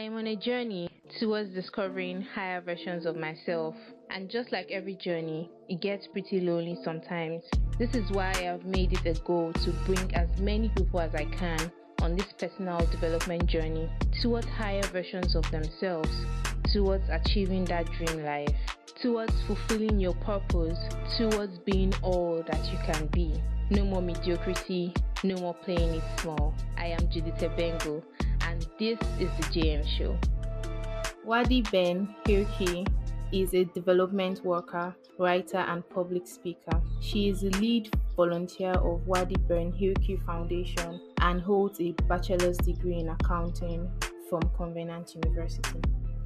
I am on a journey towards discovering higher versions of myself. And just like every journey, it gets pretty lonely sometimes. This is why I've made it a goal to bring as many people as I can on this personal development journey towards higher versions of themselves, towards achieving that dream life, towards fulfilling your purpose, towards being all that you can be. No more mediocrity, no more playing it small. I am Judith Bengo, and this is the JM Show. Wadi Ben-Hirki is a development worker, writer, and public speaker. She is the lead volunteer of Wadi Ben-Hirki Foundation and holds a bachelor's degree in accounting from Covenant University.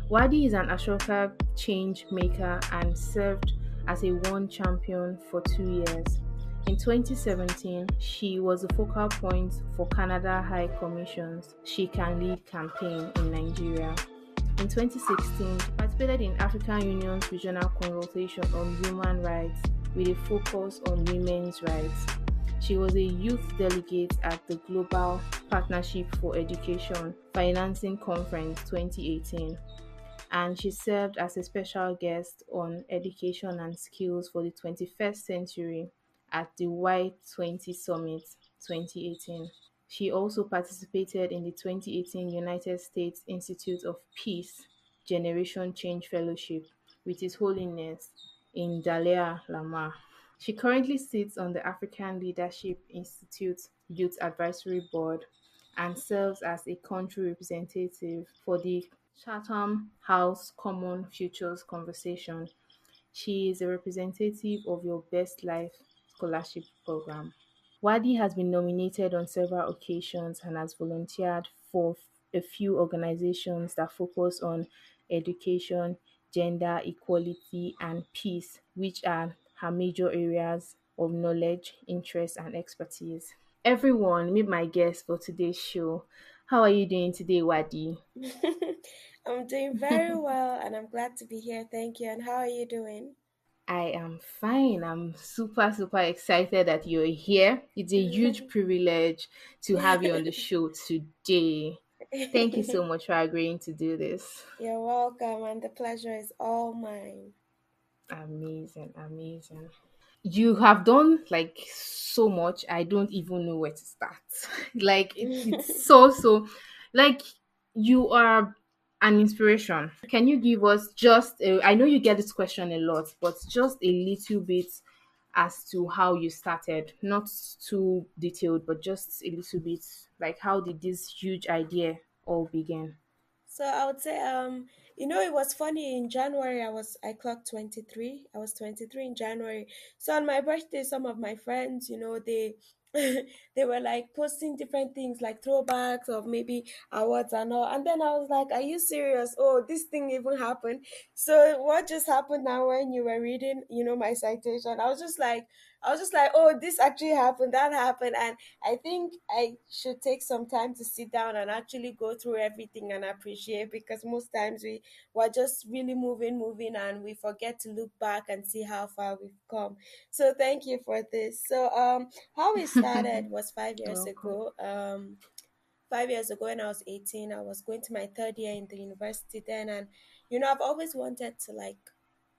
Wadi is an Ashoka change maker and served as a one champion for 2 years. In 2017, she was a focal point for Canada High Commission's She Can Lead campaign in Nigeria. In 2016, participated in African Union's regional consultation on human rights with a focus on women's rights. She was a youth delegate at the Global Partnership for Education Financing Conference 2018, and she served as a special guest on education and skills for the 21st century at the Y20 Summit 2018. She also participated in the 2018 United States Institute of Peace Generation Change Fellowship with His Holiness in Dalai, Lama. She currently sits on the African Leadership Institute Youth Advisory Board and serves as a country representative for the Chatham House Common Futures Conversation. She is a representative of Your Best Life Scholarship Program. Wadi has been nominated on several occasions and has volunteered for a few organizations that focus on education, gender equality, and peace, which are her major areas of knowledge, interest, and expertise. Everyone, meet my guest for today's show. How are you doing today, Wadi? I'm doing very well and I'm glad to be here. Thank you. And how are you doing? I am fine. I'm super, super excited that you're here. It's a huge privilege to have you on the show today. Thank you so much for agreeing to do this. You're welcome, and the pleasure is all mine. Amazing, amazing. You have done like so much. I don't even know where to start. It's so like you are an inspiration. Can you give us I know you get this question a lot, but just a little bit as to how you started, not too detailed, but just a little bit, like how did this huge idea all begin? So I would say, it was funny in January. I clocked 23. I was 23 in January. So on my birthday, some of my friends, they they were like posting different things like throwbacks of maybe awards and all. And then I was like, "Are you serious? Oh, this thing even happened." So what just happened now when you were reading, my citation? I was just like, "Oh, this actually happened. That happened." And I think I should take some time to sit down and actually go through everything and appreciate, because most times we're just really moving, and we forget to look back and see how far we've come. So thank you for this. So how we started was 5 years Welcome. ago. 5 years ago when I was 18, I was going to my third year in the university then, and I've always wanted to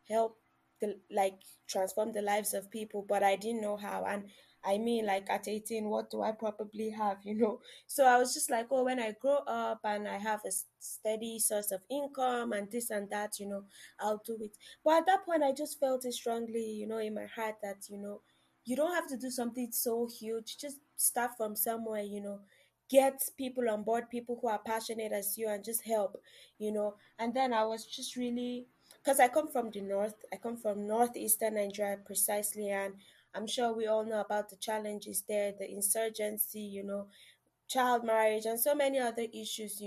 help transform the lives of people, but I didn't know how. And I mean, like at 18, what do I probably have? So I was just like, oh, when I grow up and I have a steady source of income and this and that, I'll do it. But at that point, I just felt it strongly, in my heart that, you don't have to do something so huge. Just start from somewhere, get people on board, people who are passionate as you, and just help. And then I was just really, because I come from the north. I come from northeastern Nigeria precisely, and I'm sure we all know about the challenges there, the insurgency, child marriage, and so many other issues,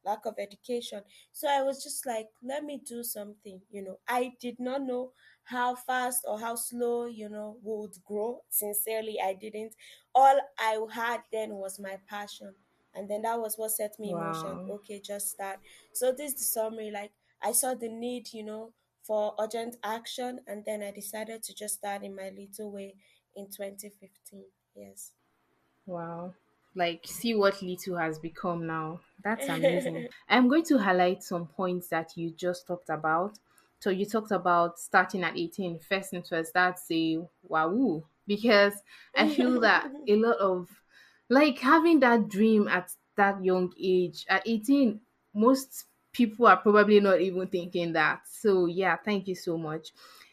lack of education. So I was just like, let me do something. I did not know how fast or how slow, we would grow. Sincerely, I didn't. All I had then was my passion. And then that was what set me in motion. Wow. Okay, just start. So this is the summary. Like, I saw the need, for urgent action, and then I decided to just start in my little way in 2015. Yes. Wow. Like, see what little has become now. That's amazing. I'm going to highlight some points that you just talked about. So you talked about starting at 18. First and first, that's a wow, because I feel that a lot of, like, having that dream at that young age, at 18, most people are probably not even thinking that. So yeah, thank you so much.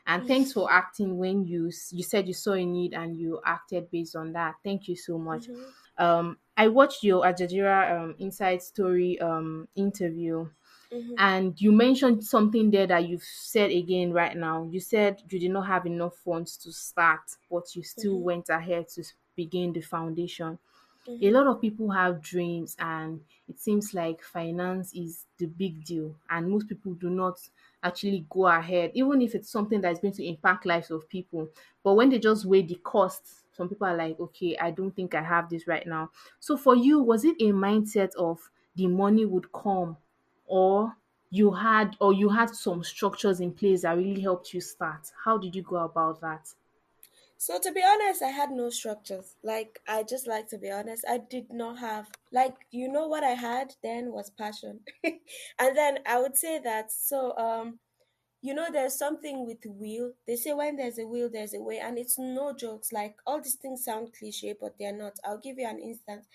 And thanks for acting when you said you saw a need and you acted based on that. Thank you so much. I watched your Al Jazeera Inside Story interview, and you mentioned something there that you've said again right now. You said you did not have enough funds to start, but you still went ahead to begin the foundation. A lot of people have dreams, and it seems like finance is the big deal, and most people do not actually go ahead, even if it's something that's going to impact lives of people. But when they just weigh the costs, some people are like, okay, I don't think I have this right now. So for you, was it a mindset of the money would come, or you had some structures in place that really helped you start? How did you go about that? So to be honest, I had no structures. Like I just like to be honest, I did not have like what I had then was passion. And then I would say that there's something with will. They say when there's a will, there's a way, and it's no jokes. Like all these things sound cliche, but they're not. I'll give you an instance.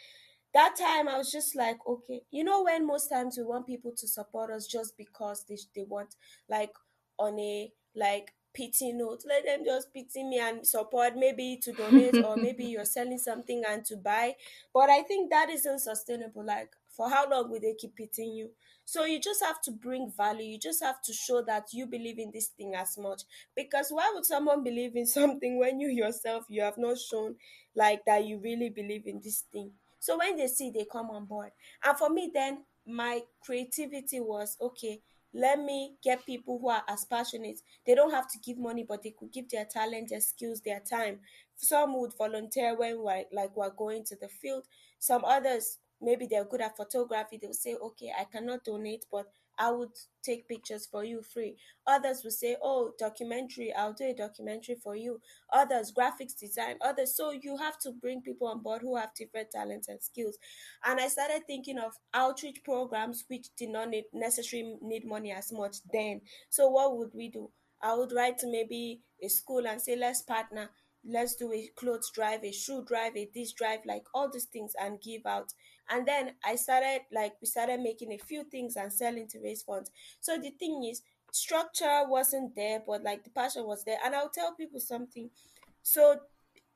That time I was just like, okay, when most times we want people to support us just because they want, like, on a like pity note, let them just pity me and support, maybe to donate, or maybe you're selling something and to buy. But I think that isn't sustainable. Like, for how long will they keep pitying you? So you just have to bring value. You just have to show that you believe in this thing as much. Because why would someone believe in something when you yourself, you have not shown like that you really believe in this thing? So when they see, they come on board. And for me, then my creativity was okay. Let me get people who are as passionate. They don't have to give money, but they could give their talent, their skills, their time. Some would volunteer when we're going to the field. Some others, maybe they're good at photography. They'll say, okay, I cannot donate, but I would take pictures for you free. Others will say, oh, documentary, I'll do a documentary for you. Others, graphics design. Others. So you have to bring people on board who have different talents and skills. And I started thinking of outreach programs which did not necessarily need money as much then. So what would we do? I would write to maybe a school and say, let's partner. Let's do a clothes drive, a shoe drive, a this drive, like all these things, and give out. And then we started making a few things and selling to raise funds. So the thing is, structure wasn't there, but like the passion was there. And I'll tell people something. So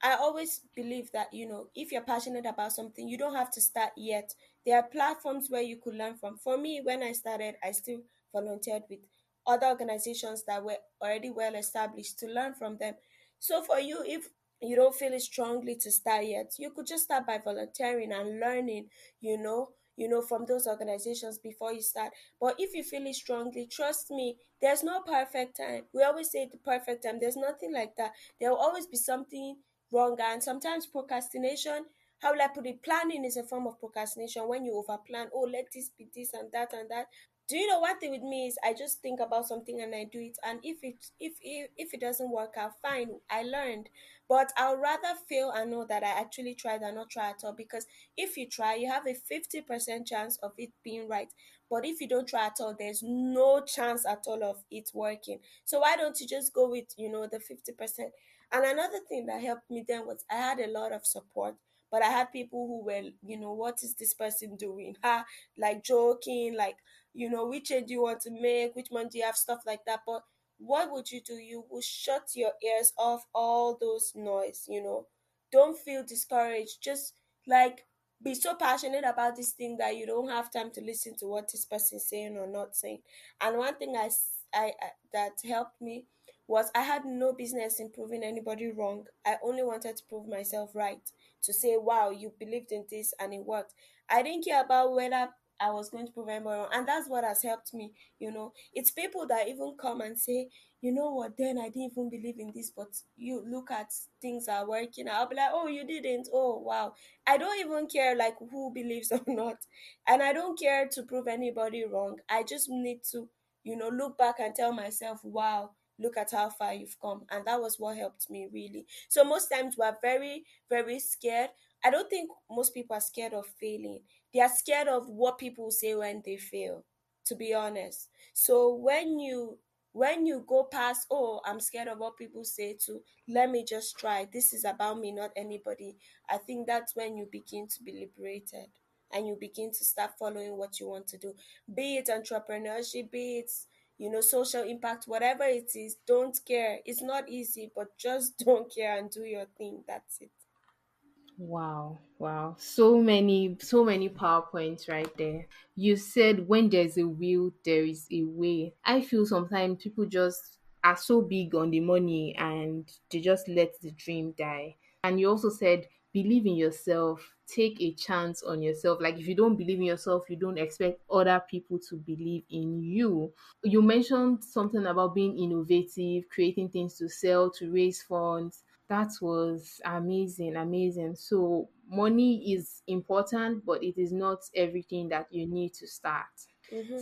I always believe that, if you're passionate about something, you don't have to start yet. There are platforms where you could learn from. For me, when I started, I still volunteered with other organizations that were already well established to learn from them. So for you, if you don't feel it strongly to start yet, you could just start by volunteering and learning, from those organizations before you start. But if you feel it strongly, trust me, there's no perfect time. We always say the perfect time. There's nothing like that. There will always be something wrong. And sometimes procrastination, how will I put it? Planning is a form of procrastination when you overplan. Oh, let this be this and that and that. Do you know one thing with me is I just think about something and I do it, and if it doesn't work out, fine, I learned. But I'll rather fail and know that I actually tried and not try at all, because if you try, you have a 50% chance of it being right. But if you don't try at all, there's no chance at all of it working. So why don't you just go with the 50%? And another thing that helped me then was I had a lot of support. But I had people who were, what is this person doing? Ha, like joking, like, which change do you want to make? Which one do you have? Stuff like that. But what would you do? You will shut your ears off all those noise. Don't feel discouraged. Just like be so passionate about this thing that you don't have time to listen to what this person is saying or not saying. And one thing I that helped me was I had no business in proving anybody wrong. I only wanted to prove myself right. To say, wow, you believed in this and it worked. I didn't care about whether I was going to prove anybody wrong. And that's what has helped me. It's people that even come and say, you know what, then I didn't even believe in this, but you look at things are working. I'll be like, oh, you didn't. Oh, wow. I don't even care like who believes or not. And I don't care to prove anybody wrong. I just need to, look back and tell myself, wow, look at how far you've come. And that was what helped me really. So most times we're very, very scared. I don't think most people are scared of failing. They are scared of what people say when they fail, to be honest. So when you go past, oh, I'm scared of what people say, to let me just try. This is about me, not anybody. I think that's when you begin to be liberated and you begin to start following what you want to do. Be it entrepreneurship, be it social impact, whatever it is, don't care. It's not easy, but just don't care and do your thing. That's it. Wow, wow. So many PowerPoints right there. You said when there's a will, there is a way. I feel sometimes people just are so big on the money and they just let the dream die. And you also said believe in yourself, take a chance on yourself. Like if you don't believe in yourself, you don't expect other people to believe in you. You mentioned something about being innovative, creating things to sell, to raise funds. That was amazing, amazing. So, money is important, but it is not everything that you need to start.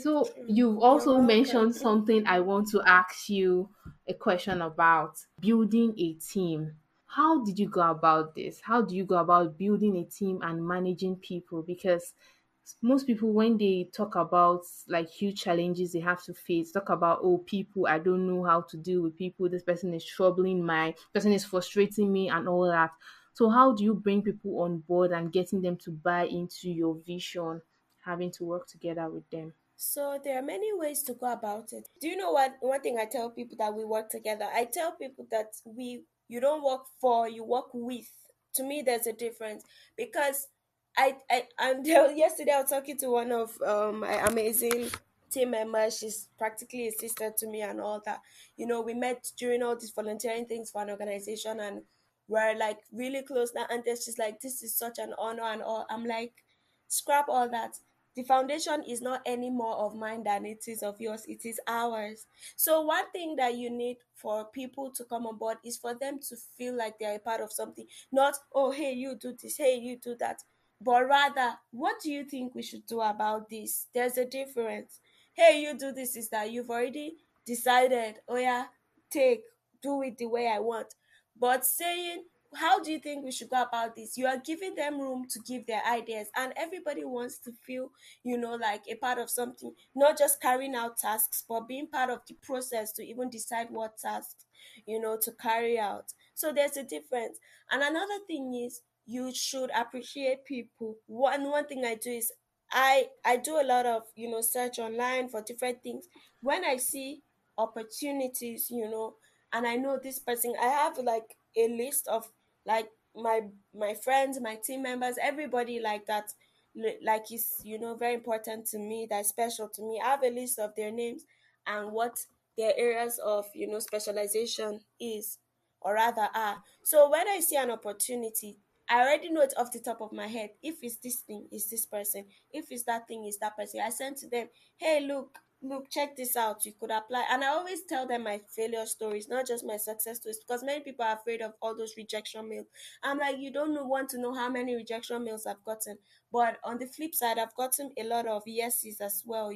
So, True. you've You're also welcome. mentioned something I want to ask you a question about building a team. How did you go about this? How do you go about building a team and managing people? Because most people, when they talk about like huge challenges they have to face, talk about, oh, people, I don't know how to deal with people, this person is troubling, my person is frustrating me and all that. So how do you bring people on board and getting them to buy into your vision, having to work together with them? So there are many ways to go about it. Do you know what one thing I tell people that we work together? I tell people that we you don't work for, you work with. To me, there's a difference because I and yesterday I was talking to one of my amazing team members. She's practically a sister to me and all that. We met during all these volunteering things for an organization, and we're like really close now. And then she's like, "This is such an honor," and all. I'm like, scrap all that. The foundation is not any more of mine than it is of yours. It is ours. So one thing that you need for people to come on board is for them to feel like they are a part of something. Not, oh, hey, you do this, hey, you do that. But rather, what do you think we should do about this? There's a difference. Hey, you do this, is that you've already decided, oh yeah, take, do it the way I want. But saying, how do you think we should go about this? You are giving them room to give their ideas, and everybody wants to feel, like a part of something, not just carrying out tasks, but being part of the process to even decide what tasks, to carry out. So there's a difference. And another thing is, you should appreciate people. One thing I do is I do a lot of search online for different things. When I see opportunities, and I know this person, I have like a list of like my friends, my team members, everybody like that, like is very important to me, that's special to me. I have a list of their names and what their areas of specialization is, or rather are. So when I see an opportunity, I already know it off the top of my head. If it's this thing, it's this person. If it's that thing, it's that person. I send to them, hey, look, check this out. You could apply. And I always tell them my failure stories, not just my success stories, because many people are afraid of all those rejection mail. I'm like, you don't want to know how many rejection mails I've gotten. But on the flip side, I've gotten a lot of yeses as well.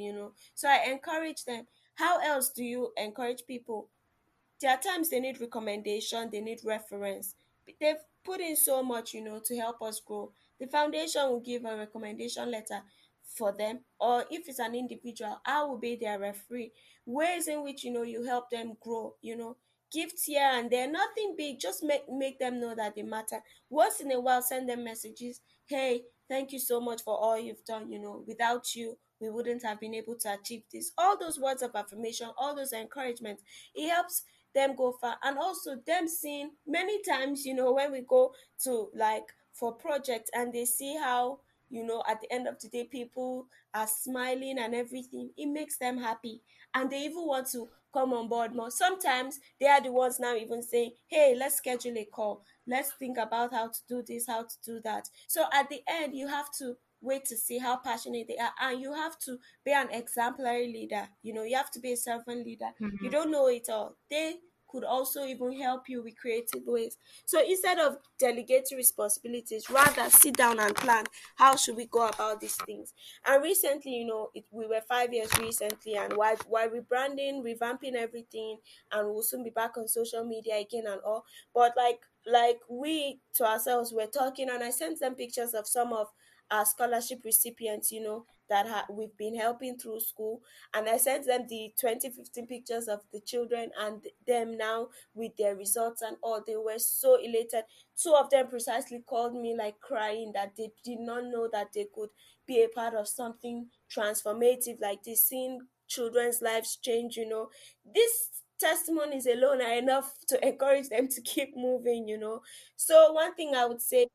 So I encourage them. How else do you encourage people? There are times they need recommendation, they need reference. They've put in so much, to help us grow. The foundation will give a recommendation letter for them, or if it's an individual, I will be their referee. Ways in which you help them grow, gifts here and there, nothing big, just make them know that they matter. Once in a while, send them messages. Hey, thank you so much for all you've done. Without you, we wouldn't have been able to achieve this. All those words of affirmation, all those encouragement, it helps them go far. And also them seeing many times, when we go to like for projects and they see how at the end of the day people are smiling and everything, it makes them happy, and they even want to come on board more. Sometimes they are the ones now even saying, hey, let's schedule a call, let's think about how to do this, how to do that. So at the end, you have to wait to see how passionate they are, and you have to be an exemplary leader. You have to be a servant leader. You don't know it all. could also even help you with creative ways. So instead of delegating responsibilities, rather sit down and plan how should we go about these things. And recently, we were 5 years recently, and while rebranding, revamping everything, and we'll soon be back on social media again and all. But like we to ourselves were talking, and I sent them pictures of some of our scholarship recipients, that we've been helping through school. And I sent them the 2015 pictures of the children and them now with their results and all. They were so elated. Two of them precisely called me like crying that they did not know that they could be a part of something transformative like this, seeing children's lives change. These testimonies alone are enough to encourage them to keep moving. So one thing I would say,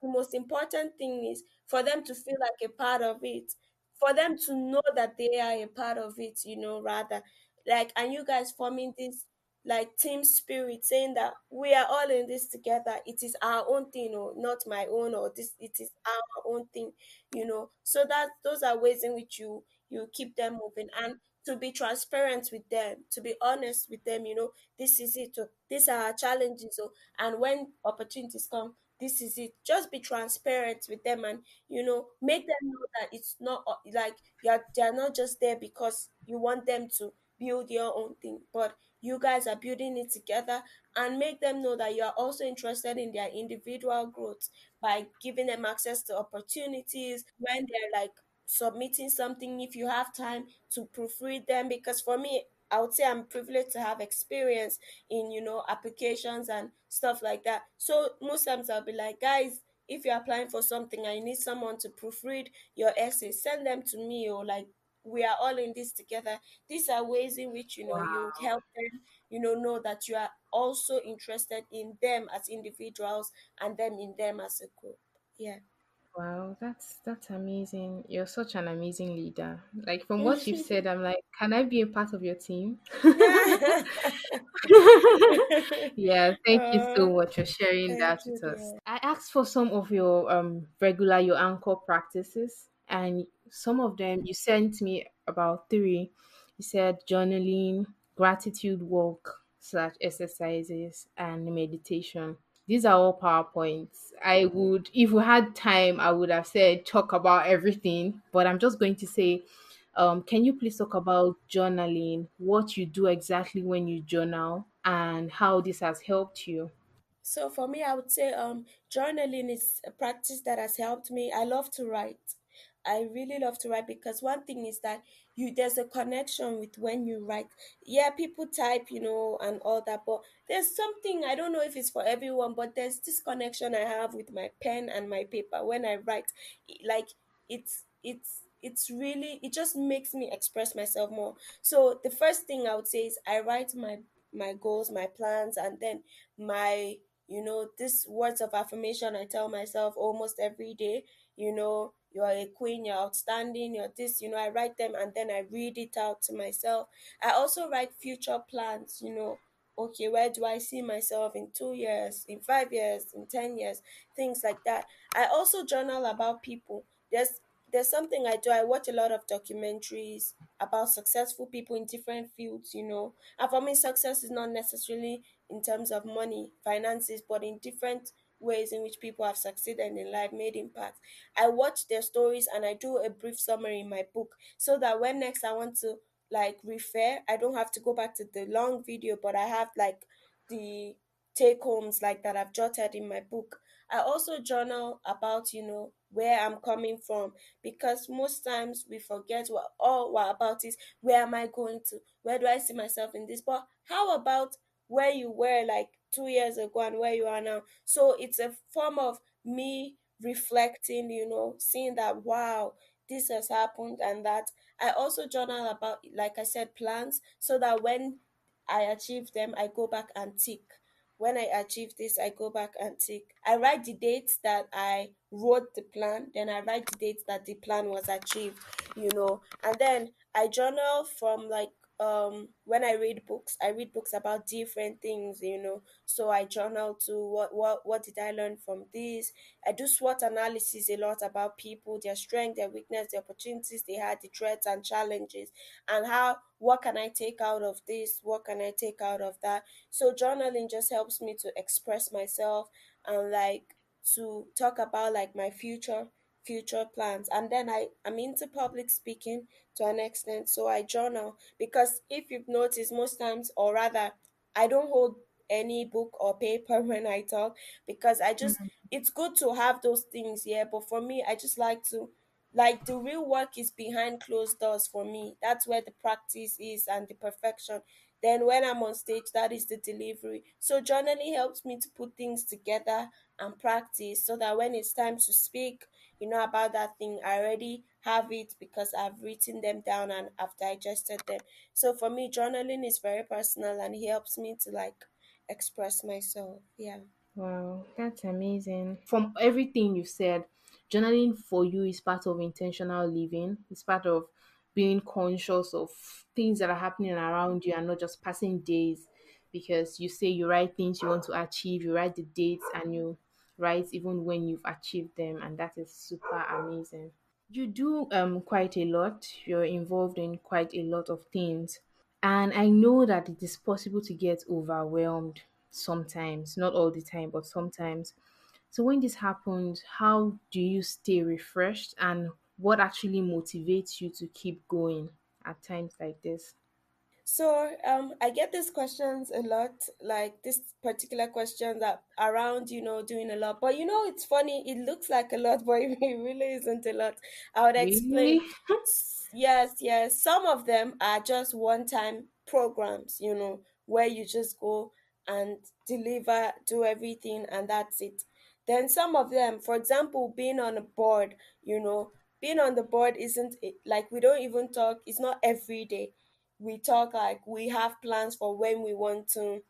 the most important thing is for them to feel like a part of it, for them to know that they are a part of it, rather. Like, and you guys forming this like team spirit, saying that we are all in this together. It is our own thing, or not my own, or this, it is our own thing. So that those are ways in which you keep them moving. And to be transparent with them, to be honest with them, this is it. Oh, these are our challenges. Oh, and when opportunities come, this is it. Just be transparent with them, and make them know that it's not like they're not just there because you want them to build your own thing, but you guys are building it together. And make them know that you are also interested in their individual growth by giving them access to opportunities when they're like submitting something, if you have time to proofread them. Because for me, I would say I'm privileged to have experience in applications and stuff like that. So most times I'll be like, guys, if you're applying for something and you need someone to proofread your essay, send them to me, or like, we are all in this together. These are ways in which you Wow. help them know that you are also interested in them as individuals, and them in them as a group. Yeah. Wow, that's amazing. You're such an amazing leader. Like from what you've said, I'm like, can I be a part of your team? Yeah. Yeah, thank you so Oh, much for sharing thank that you, with us. dear. I asked for some of your your anchor practices, and some of them you sent me about three. You said journaling, gratitude walk slash exercises, and meditation. These are all PowerPoints. I would, if we had time, I would have said talk about everything, but I'm just going to say, can you please talk about journaling, what you do exactly when you journal, and how this has helped you? So for me, I would say journaling is a practice that has helped me. I love to write. I really love to write, because one thing is that there's a connection with when you write. Yeah, people type, and all that, but there's something, I don't know if it's for everyone, but there's this connection I have with my pen and my paper when I write. Like, it's really, it just makes me express myself more. So the first thing I would say is I write my goals, my plans, and then my this words of affirmation I tell myself almost every day. You're a queen, you're outstanding, you're this. I write them, and then I read it out to myself. I also write future plans. Okay, where do I see myself in 2 years, in 5 years, in 10 years, things like that. I also journal about people. There's something I do. I watch a lot of documentaries about successful people in different fields. And for me, success is not necessarily in terms of money, finances, but in different ways in which people have succeeded in life, made impact. I watch their stories, and I do a brief summary in my book, so that when next I want to like refer, I don't have to go back to the long video, but I have like the take homes like that I've jotted in my book. I also journal about, where I'm coming from, because most times we forget what all what about is, where am I going to? Where do I see myself in this? But how about where you were like 2 years ago and where you are now? So it's a form of me reflecting, seeing that, wow, this has happened, and that. I also journal about, like I said, plans, so that when I achieve them, I go back and tick. When I achieve this, I go back and tick. I write the dates that I wrote the plan, then I write the dates that the plan was achieved. And then I journal from like when I read books about different things, so I journal to what did I learn from this. I do SWOT analysis a lot about people, their strength, their weakness, the opportunities they had, the threats and challenges, and how what can I take out of this, what can I take out of that. So journaling just helps me to express myself and like to talk about like my future plans. And then I'm into public speaking to an extent, so I journal because if you've noticed, most times, or rather, I don't hold any book or paper when I talk, because I just, it's good to have those things, yeah, but for me, I just like to, like, the real work is behind closed doors for me. That's where the practice is and the perfection. Then when I'm on stage, that is the delivery. So journaling helps me to put things together and practice, so that when it's time to speak, about that thing, I already have it because I've written them down and I've digested them. So for me, journaling is very personal and it helps me to like express myself. Yeah. Wow, that's amazing. From everything you said, journaling for you is part of intentional living. It's part of being conscious of things that are happening around you and not just passing days, because you say you write things you want to achieve, you write the dates, and you write even when you've achieved them, and that is super amazing. You do quite a lot. You're involved in quite a lot of things. And I know that it is possible to get overwhelmed sometimes, not all the time, but sometimes. So when this happens, how do you stay refreshed, and what actually motivates you to keep going at times like this? So I get these questions a lot, like this particular question that around, doing a lot. But it's funny, it looks like a lot, but it really isn't a lot. I would Really? explain. Yes, yes. Some of them are just one-time programs, where you just go and deliver, do everything, and that's it. Then some of them, for example, being on a board, being on the board isn't like, we don't even talk, it's not every day. We talk like we have plans for when we want to,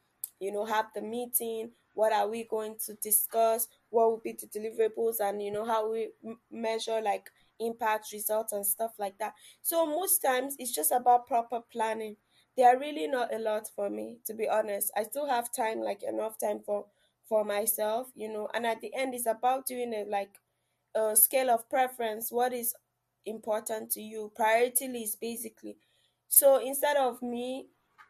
have the meeting, what are we going to discuss, what will be the deliverables, and how we measure like impact, results, and stuff like that. So most times it's just about proper planning. They are really not a lot for me, to be honest. I still have time, like enough time for myself, and at the end it's about doing it like a scale of preference. What is important to you, priority list basically. So instead of me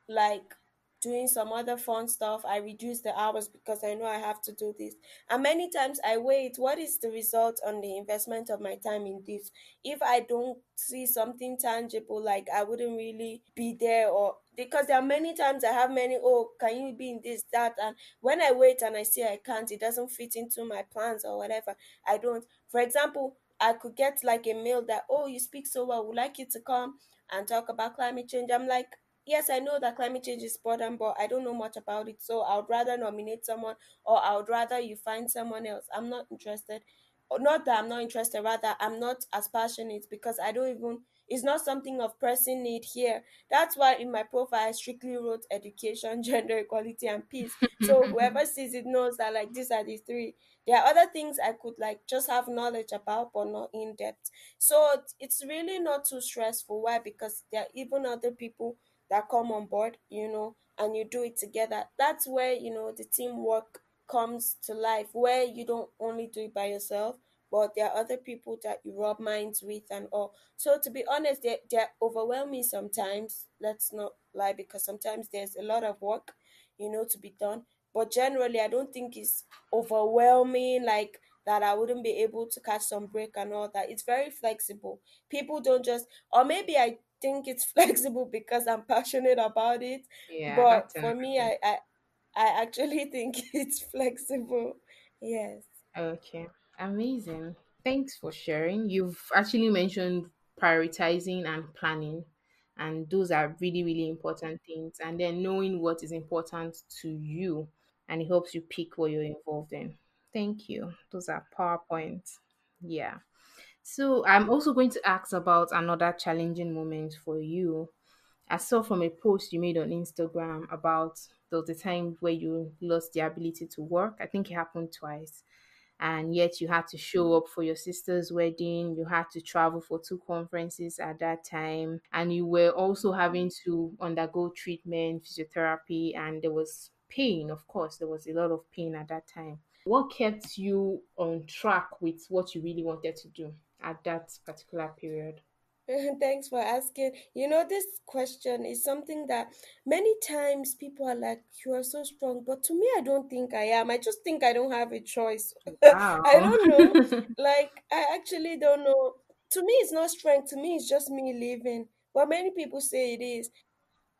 like doing some other fun stuff, I reduce the hours because I know I have to do this. And many times I wait, what is the result on the investment of my time in this? If I don't see something tangible, like I wouldn't really be there. Or because there are many times I have many, oh, can you be in this, that, and when I wait and I see I can't, it doesn't fit into my plans or whatever, I don't. For example, I could get like a mail that, oh, you speak so well, would like you to come and talk about climate change. I'm like, yes, I know that climate change is important, but I don't know much about it. So I would rather nominate someone, or I would rather you find someone else. I'm not interested. Or not that I'm not interested, rather, I'm not as passionate because I don't even, it's not something of pressing need here. That's why in my profile, I strictly wrote education, gender equality, and peace. So whoever sees it knows that like these are the three. There are other things I could like just have knowledge about, but not in depth. So it's really not too stressful. Why? Because there are even other people that come on board, and you do it together. That's where, the teamwork comes to life, where you don't only do it by yourself, but there are other people that you rub minds with and all. So to be honest, they're overwhelming sometimes. Let's not lie, because sometimes there's a lot of work, to be done. But generally, I don't think it's overwhelming like that. I wouldn't be able to catch some break and all that. It's very flexible. People don't just, or maybe I think it's flexible because I'm passionate about it. Yeah, that's But for another me, thing. I actually think it's flexible. Yes. Okay, amazing. Thanks for sharing. You've actually mentioned prioritizing and planning, and those are really, really important things. And then knowing what is important to you, and it helps you pick what you're involved in. Thank you. Those are PowerPoints. Yeah. So I'm also going to ask about another challenging moment for you. I saw from a post you made on Instagram about there was a time where you lost the ability to work. I think it happened twice. and yet you had to show up for your sister's wedding, you had to travel for two conferences at that time, and you were also having to undergo treatment, physiotherapy, and there was pain. Of course, there was a lot of pain at that time. What kept you on track with what you really wanted to do at that particular period? Thanks for asking. This question is something that many times people are like, "You are so strong," but to me, I don't think I am. I just think I don't have a choice. I Wow. don't know. Like, I actually don't know. To me, it's not strength. To me, it's just me living. But many people say it is.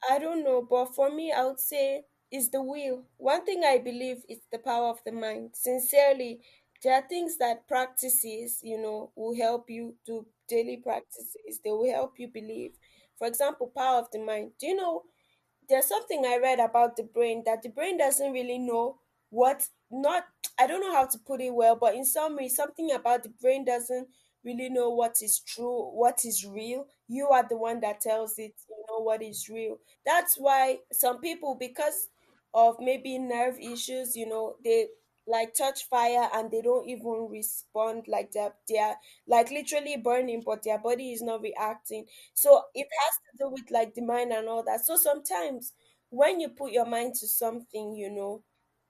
I don't know, but for me, I would say it's the will. One thing I believe is the power of the mind. Sincerely, there are things that practices, will help you do daily practices. They will help you believe. For example, power of the mind. Do you know there's something I read about the brain that the brain doesn't really know what not I don't know how to put it well, but in summary, something about the brain doesn't really know what is true, what is real. You are the one that tells it, what is real. That's why some people, because of maybe nerve issues, they like touch fire and they don't even respond, like they're like literally burning, but their body is not reacting. So it has to do with like the mind and all that. So sometimes when you put your mind to something,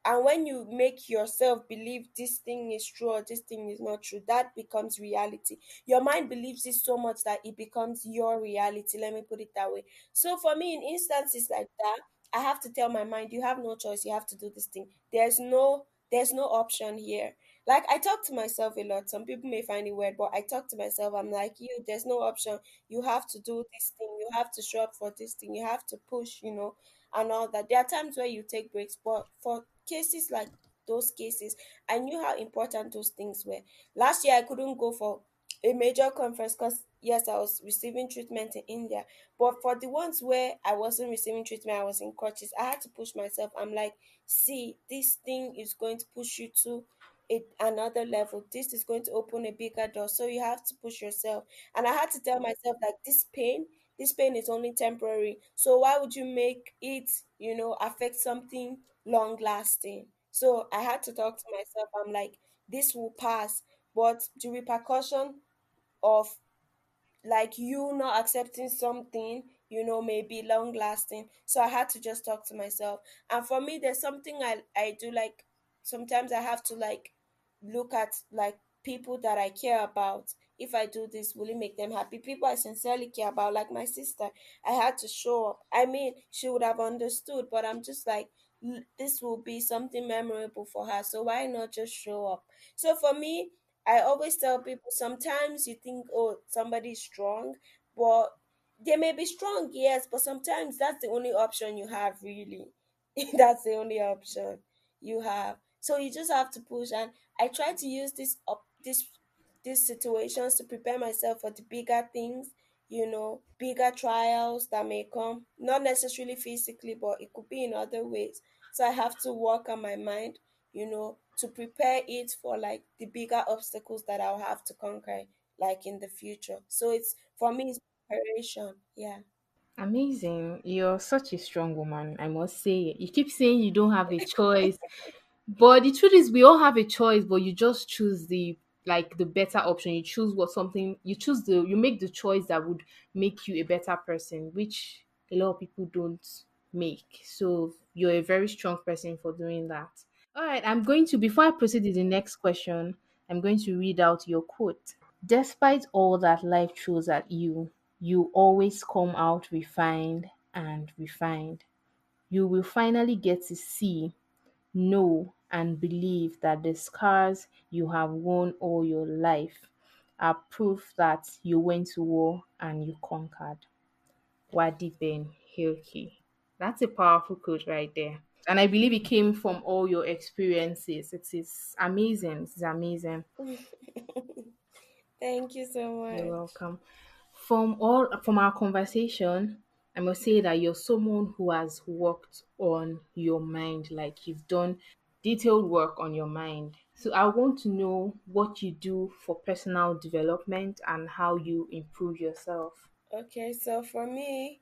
and when you make yourself believe this thing is true or this thing is not true, that becomes reality. Your mind believes it so much that it becomes your reality. Let me put it that way. So for me, in instances like that, I have to tell my mind, you have no choice, you have to do this thing. There's no option here. Like, I talk to myself a lot. Some people may find it weird, but I talk to myself. I'm like, there's no option. You have to do this thing. You have to show up for this thing. You have to push, and all that. There are times where you take breaks, but for cases like those cases, I knew how important those things were. Last year, I couldn't go for a major conference because, yes, I was receiving treatment in India. But for the ones where I wasn't receiving treatment, I was in crutches, I had to push myself. I'm like, see, this thing is going to push you to another level. This is going to open a bigger door. So you have to push yourself. And I had to tell myself, like, this pain is only temporary. So why would you make it, affect something long lasting? So I had to talk to myself. I'm like, this will pass. But the repercussion of like you not accepting something, may be long lasting. So I had to just talk to myself. And for me, there's something I do, like sometimes I have to like look at like people that I care about. If I do this, will it make them happy? People I sincerely care about, like my sister. I had to show up. I mean, she would have understood, but I'm just like, this will be something memorable for her. So why not just show up? So for me, I always tell people, sometimes you think, oh, somebody's strong, but they may be strong, yes, but sometimes that's the only option you have, really. That's the only option you have. So you just have to push. And I try to use these situations to prepare myself for the bigger things, bigger trials that may come, not necessarily physically, but it could be in other ways. So I have to work on my mind, to prepare it for like the bigger obstacles that I'll have to conquer like in the future. So it's for me it's preparation. Yeah. Amazing. You're such a strong woman, I must say. You keep saying you don't have a choice, but the truth is we all have a choice, but you just choose the better option. You choose you make the choice that would make you a better person, which a lot of people don't make. So you're a very strong person for doing that. All right, before I proceed to the next question, I'm going to read out your quote. Despite all that life throws at you, you always come out refined and refined. You will finally get to see, know, and believe that the scars you have worn all your life are proof that you went to war and you conquered. Wadi Ben-Hirki. That's a powerful quote right there. And I believe it came from all your experiences. It is amazing. It is amazing. Thank you so You're much. welcome. From our conversation, I must say that you're someone who has worked on your mind, like you've done detailed work on your mind. So I want to know what you do for personal development and how you improve yourself. Okay, so for me,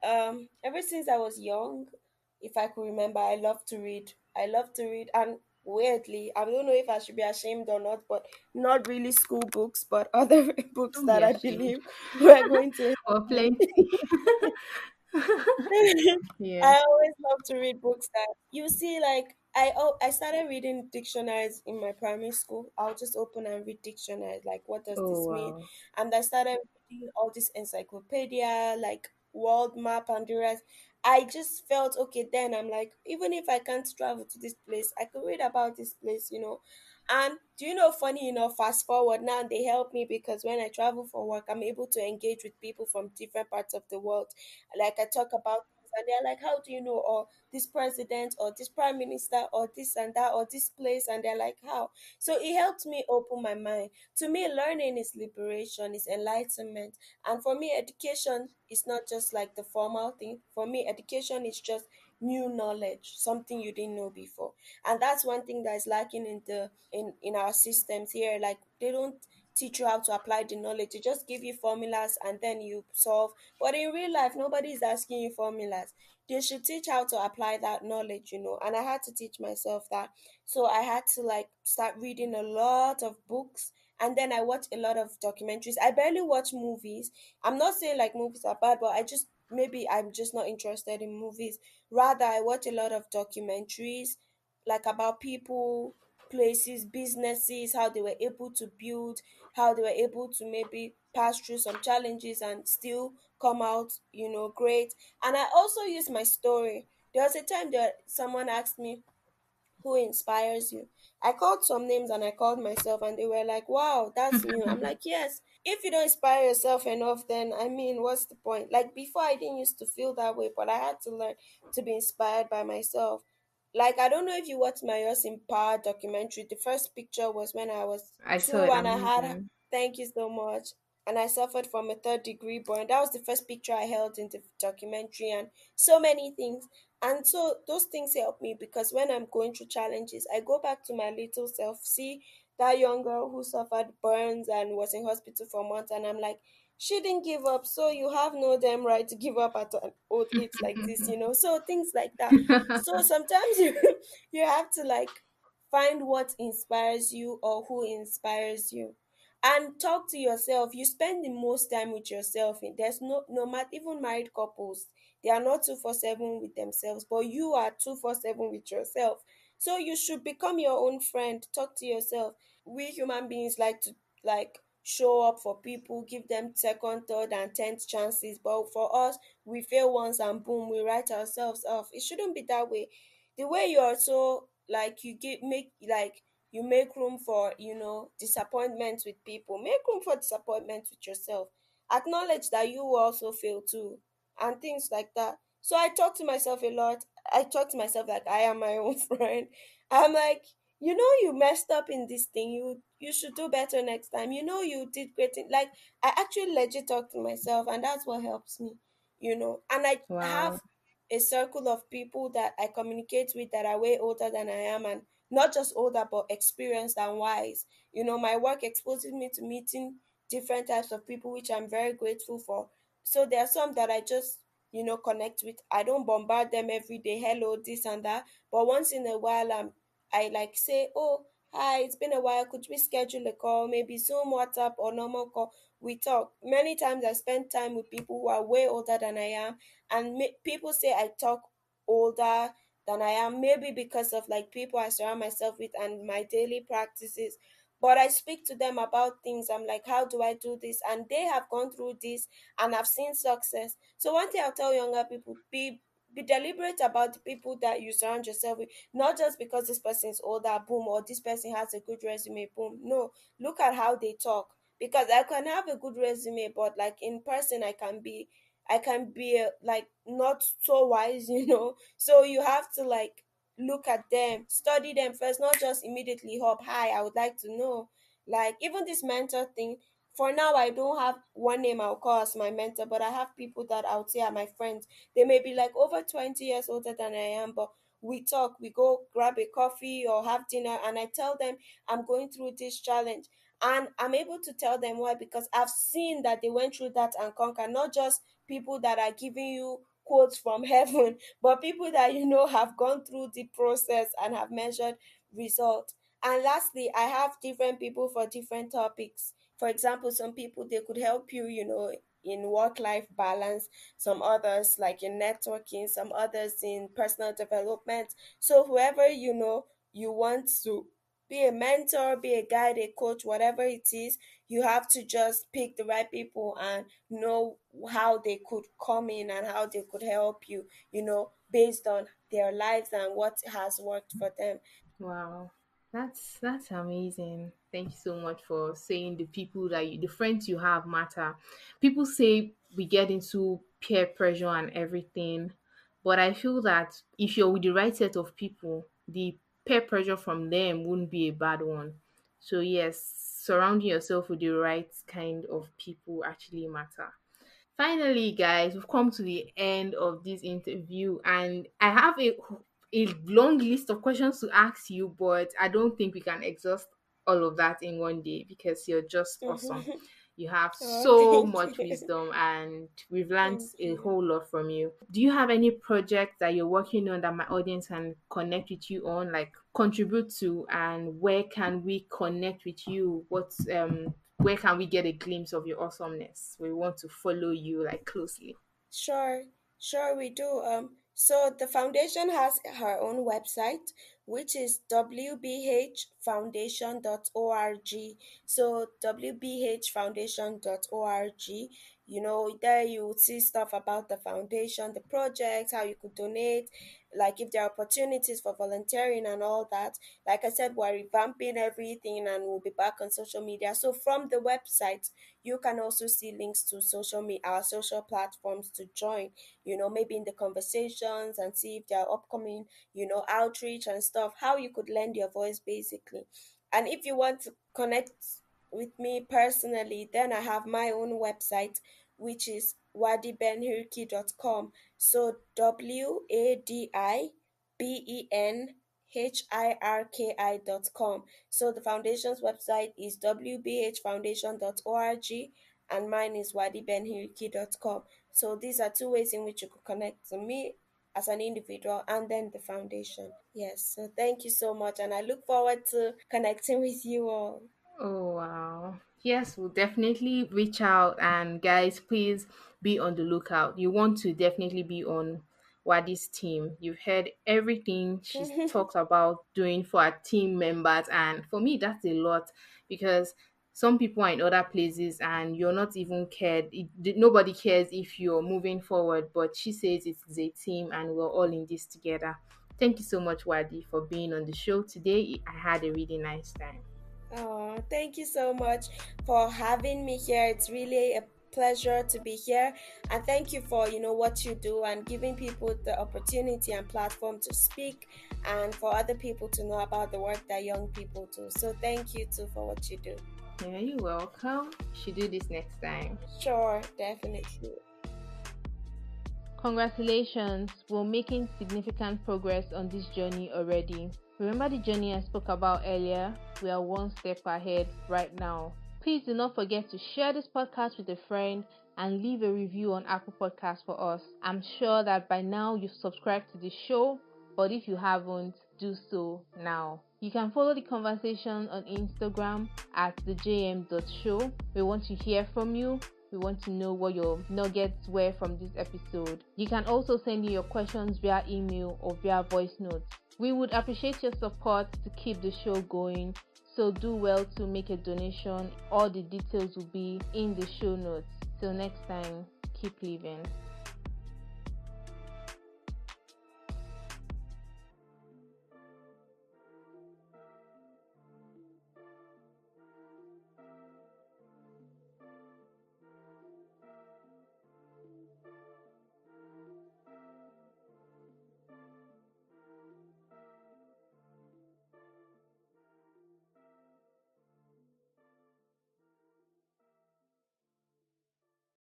ever since I was young, if I could remember, I love to read. I love to read, and weirdly. I don't know if I should be ashamed or not, but not really school books, but other books Don't be that I ashamed. believe were going to help Or me. plenty. Yeah. I always love to read books that you see. Like I started reading dictionaries in my primary school. I'll just open and read dictionaries. Like, what does Oh this mean? wow. And I started reading all this encyclopedia, like world map and the rest. I just felt okay. Then I'm like, even if I can't travel to this place, I could read about this place. And do you know, funny enough, fast forward now, they help me because when I travel for work, I'm able to engage with people from different parts of the world. Like I talk about things and they're like, how do you know? Or this president or this prime minister or this and that or this place, and they're like, how? So it helped me open my mind. To me, learning is liberation, is enlightenment. And for me, education is not just like the formal thing. For me, education is just new knowledge, something you didn't know before. And that's one thing that is lacking in our systems here. Like they don't teach you how to apply the knowledge. They just give you formulas and then you solve. But in real life, nobody is asking you formulas. They should teach how to apply that knowledge. And I had to teach myself that. So I had to like start reading a lot of books, and then I watch a lot of documentaries. I barely watch movies. I'm not saying like movies are bad, but I just, maybe I'm just not interested in movies. Rather, I watch a lot of documentaries, like about people, places, businesses, how they were able to build, how they were able to maybe pass through some challenges and still come out great. And I also use my story. There was a time that someone asked me, who inspires you? I called some names and I called myself, and they were like, wow, that's new. I'm like, yes. If you don't inspire yourself enough, then I mean, what's the point? Like before, I didn't used to feel that way, but I had to learn to be inspired by myself. Like, I don't know if you watched my Yours in Power documentary. The first picture was when I was I saw two it and I had, amazing. thank you so much. And I suffered from a third-degree burn. That was the first picture I held in the documentary, and so many things. And so those things help me because when I'm going through challenges, I go back to my little self, see that young girl who suffered burns and was in hospital for months, and I'm like, she didn't give up, so you have no damn right to give up at an old age like this. So things like that. So sometimes you have to like find what inspires you or who inspires you, and talk to yourself. You spend the most time with yourself. There's no matter, even married couples, they are not 247 with themselves, but you are 247 with yourself. So you should become your own friend. Talk to yourself. We human beings like to like show up for people, give them second, third, and tenth chances. But for us, we fail once and boom, we write ourselves off. It shouldn't be that way. The way you are so like you give make like you make room for disappointment with people. Make room for disappointment with yourself. Acknowledge that you also fail too, and things like that. So I talk to myself a lot. I talk to myself like I am my own friend. I'm like, you messed up in this thing. You should do better next time. You did great thing. Like I actually legit talk to myself, and that's what helps me. And I Wow. have a circle of people that I communicate with that are way older than I am, and not just older but experienced and wise. My work exposes me to meeting different types of people, which I'm very grateful for. So there are some that I just connect with. I don't bombard them every day, hello, this and that. But once in a while, I like say, oh, hi, it's been a while. Could we schedule a call? Maybe Zoom, WhatsApp, or normal call. We talk. Many times I spend time with people who are way older than I am, and people say I talk older than I am, maybe because of like people I surround myself with and my daily practices. But I speak to them about things. I'm like, how do I do this? And they have gone through this and have seen success. So one thing I'll tell younger people, be deliberate about the people that you surround yourself with, not just because this person is older, boom, or this person has a good resume, boom. No, look at how they talk. Because I can have a good resume, but like in person, I can be like not so wise. So you have to like look at them, study them first, not just immediately hop. Hi, I would like to know. Like even this mentor thing. For now, I don't have one name I'll call as my mentor, but I have people that I would say are my friends. They may be like over 20 years older than I am, but we talk, we go grab a coffee or have dinner, and I tell them I'm going through this challenge. And I'm able to tell them why, because I've seen that they went through that and conquer, not just people that are giving you quotes from heaven, but people that have gone through the process and have measured result. And lastly, I have different people for different topics. For example, some people they could help you, in work life balance, some others like in networking, some others in personal development. So whoever you want to be a mentor, be a guide, a coach, whatever it is, you have to just pick the right people and know how they could come in and how they could help you, based on their lives and what has worked for them. Wow, that's amazing. Thank you so much for saying the people that the friends you have matter. People say we get into peer pressure and everything, but I feel that if you're with the right set of people, the peer pressure from them wouldn't be a bad one. So yes, surrounding yourself with the right kind of people actually matter. Finally, guys, we've come to the end of this interview, and I have a long list of questions to ask you, but I don't think we can exhaust all of that in one day because you're just awesome. Mhm. You have Oh, so thank much you. wisdom, and we've learned Thank a you. whole lot from you. Do you have any project that you're working on that my audience can connect with you on, like contribute to, and where can we connect with you? Where can we get a glimpse of your awesomeness? We want to follow you like closely. Sure, sure we do. So the foundation has her own website, which is wbhfoundation.org. So wbhfoundation.org. There you would see stuff about the foundation, the project, how you could donate, like if there are opportunities for volunteering and all that. Like I said, we're revamping everything and we'll be back on social media. So from the website, you can also see links to our social platforms to join, maybe in the conversations and see if there are upcoming, outreach and stuff, how you could lend your voice basically. And if you want to connect with me personally, then I have my own website, which is wadibenhirki.com. So WADIBENHIRKI.com. So the foundation's website is wbhfoundation.org and mine is wadibenhirki.com. So these are two ways in which you could connect to me as an individual and then the foundation. Yes, so thank you so much and I look forward to connecting with you all. Oh wow. Yes, we'll definitely reach out, and guys, please be on the lookout. You want to definitely be on Wadi's team. You've heard everything she's talked about doing for her team members, and for me that's a lot because some people are in other places and you're not even cared. Nobody cares if you're moving forward, but she says it is a team and we're all in this together. Thank you so much, Wadi, for being on the show today. I had a really nice time. Oh, thank you so much for having me here. It's really a pleasure to be here. And thank you for, what you do and giving people the opportunity and platform to speak and for other people to know about the work that young people do. So thank you too for what you do. Yeah, you're welcome. Should do this next time. Sure, definitely. Congratulations, we're making significant progress on this journey already. Remember the journey I spoke about earlier? We are one step ahead right now. Please do not forget to share this podcast with a friend and leave a review on Apple Podcasts for us. I'm sure that by now you've subscribed to the show, but if you haven't, do so now. You can follow the conversation on Instagram at thejm.show. We want to hear from you. We want to know what your nuggets were from this episode. You can also send in your questions via email or via voice notes. We would appreciate your support to keep the show going, so do well to make a donation. All the details will be in the show notes. Till next time, keep living.